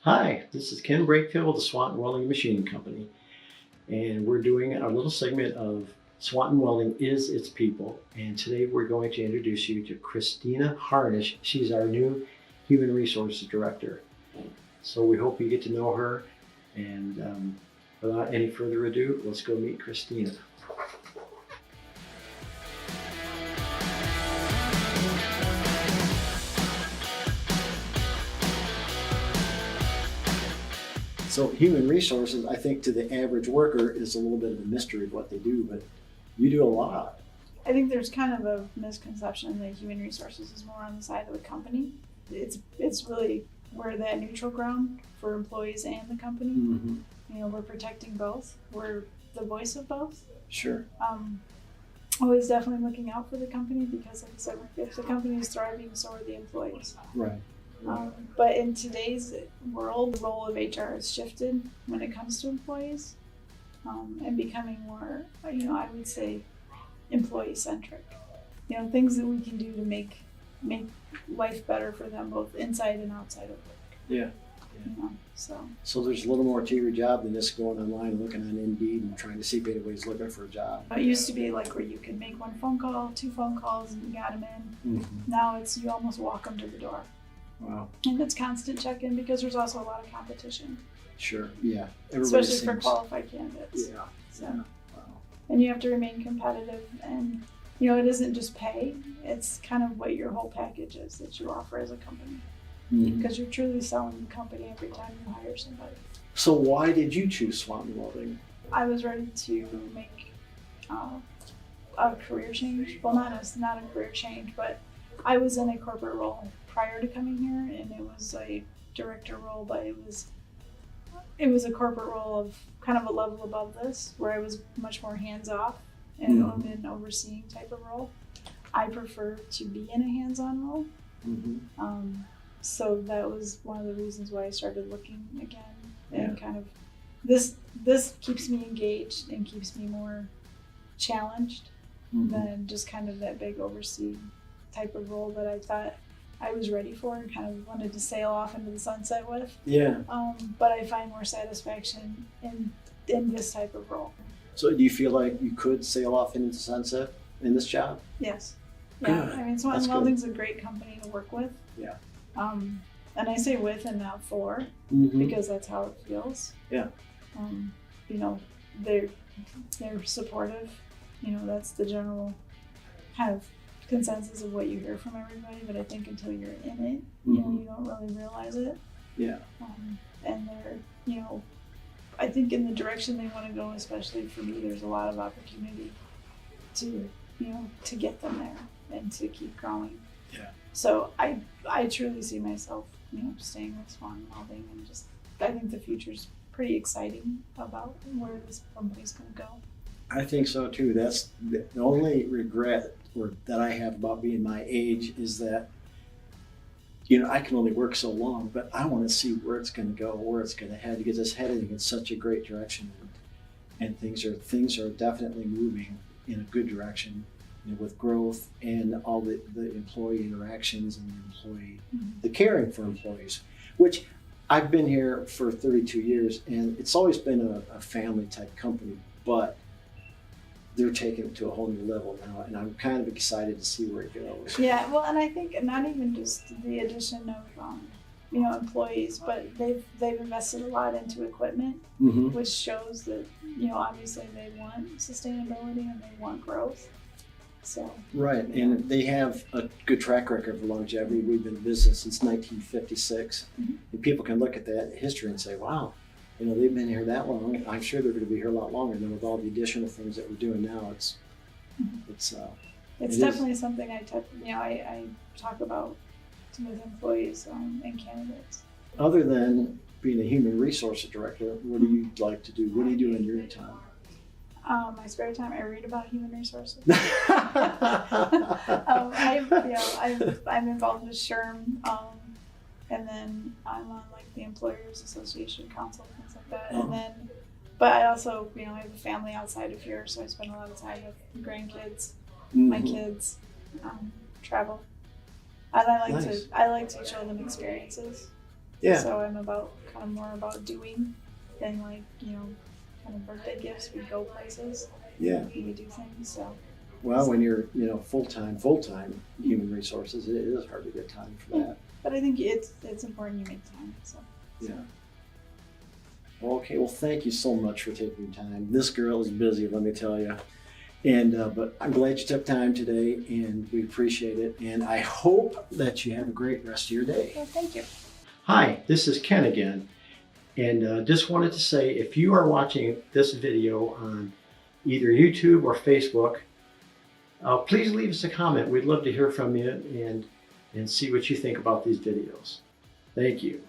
Hi, this is Ken Brakefield with the Swanton Welding Machine Company, and we're doing a little segment of Swanton Welding is its people, and today we're going to introduce you to Christina Harnisch. She's our new Human Resources Director. So we hope you get to know her, and without any further ado, let's go meet Christina. So human resources, I think to the average worker is a little bit of a mystery of what they do, but you do a lot. I think there's kind of a misconception that human resources is more on the side of the company. It's really, we're that neutral ground for employees and the company. Mm-hmm. You know, we're protecting both. We're the voice of both. Sure. Always definitely looking out for the company because, like I said, if the company is thriving, so are the employees. Right. But in today's world, the role of HR has shifted when it comes to employees, and becoming more, I would say, employee-centric. Things that we can do to make life better for them, both inside and outside of work. Yeah. So there's a little more to your job than just going online and looking on Indeed and trying to see if anybody's looking for a job. It used to be like where you could make one phone call, 2 phone calls, and you got them in. Mm-hmm. Now it's you almost walk them to the door. Wow. And it's constant check-in because there's also a lot of competition. Sure. Yeah. Especially for qualified candidates. Yeah. So. Yeah. Wow. And you have to remain competitive, and it isn't just pay, it's kind of what your whole package is that you offer as a company. Mm-hmm. Because you're truly selling the company every time you hire somebody. So why did you choose Swanton Welding? I was ready to make a career change. Well, not a career change, but I was in a corporate role prior to coming here, and it was a director role, but it was a corporate role of kind of a level above this, where I was much more hands-off and an overseeing type of role. I prefer to be in a hands-on role. Mm-hmm. So that was one of the reasons why I started looking again, and Yeah. kind of this keeps me engaged and keeps me more challenged than just kind of that big oversee type of role that I thought I was ready for and kind of wanted to sail off into the sunset with. Yeah. But I find more satisfaction in this type of role. So do you feel like you could sail off into the sunset in this job? Yes. Yeah. Good. I mean, Swanton That's Welding's a great company to work with. Yeah. And I say with and not for, because that's how it feels. Yeah. They're supportive. That's the general kind of consensus of what you hear from everybody. But I think until you're in it, you don't really realize it. Yeah. And they're, I think in the direction they want to go, especially for me, there's a lot of opportunity to get them there and to keep growing. Yeah. So I truly see myself, staying with Swanton Welding, and I think the future's pretty exciting about where this company's going to go. I think so too. That's the only regret that I have about being my age is that, I can only work so long, but I want to see where it's going to go, where it's going to head, because it's heading in such a great direction, and things are definitely moving in a good direction. With growth and all the employee interactions and the caring for employees, which I've been here for 32 years, and it's always been a family type company, but they're taking it to a whole new level now, and I'm kind of excited to see where it goes. Yeah, well, and I think not even just the addition of employees, but they've invested a lot into equipment, which shows that obviously they want sustainability and they want growth. So, right, and they have a good track record of longevity. We've been in business since 1956, and people can look at that history and say, wow, they've been here that long. I'm sure they're going to be here a lot longer. Than with all the additional things that we're doing now, it's definitely something I talk about with employees and candidates. Other than being a human resources director, what do you like to do? What do you do in your time? My spare time, I read about human resources. I'm involved with SHRM, and then I'm on the Employers Association Council, things like that. And then, but I also, I have a family outside of here, so I spend a lot of time with grandkids, my kids, travel. And I like to show them experiences. Yeah. So I'm more about doing than like, kind of birthday gifts. We go places, Yeah. we do things. So Well, when you're, full-time human resources, it is hard to get time for that. but I think it's important you make time. So Yeah. Okay, well, thank you so much for taking time. This girl is busy, let me tell you. And but I'm glad you took time today, and we appreciate it. And I hope that you have a great rest of your day. well, thank you. Hi, this is Ken again. And just wanted to say, if you are watching this video on either YouTube or Facebook, please leave us a comment. We'd love to hear from you and see what you think about these videos. Thank you.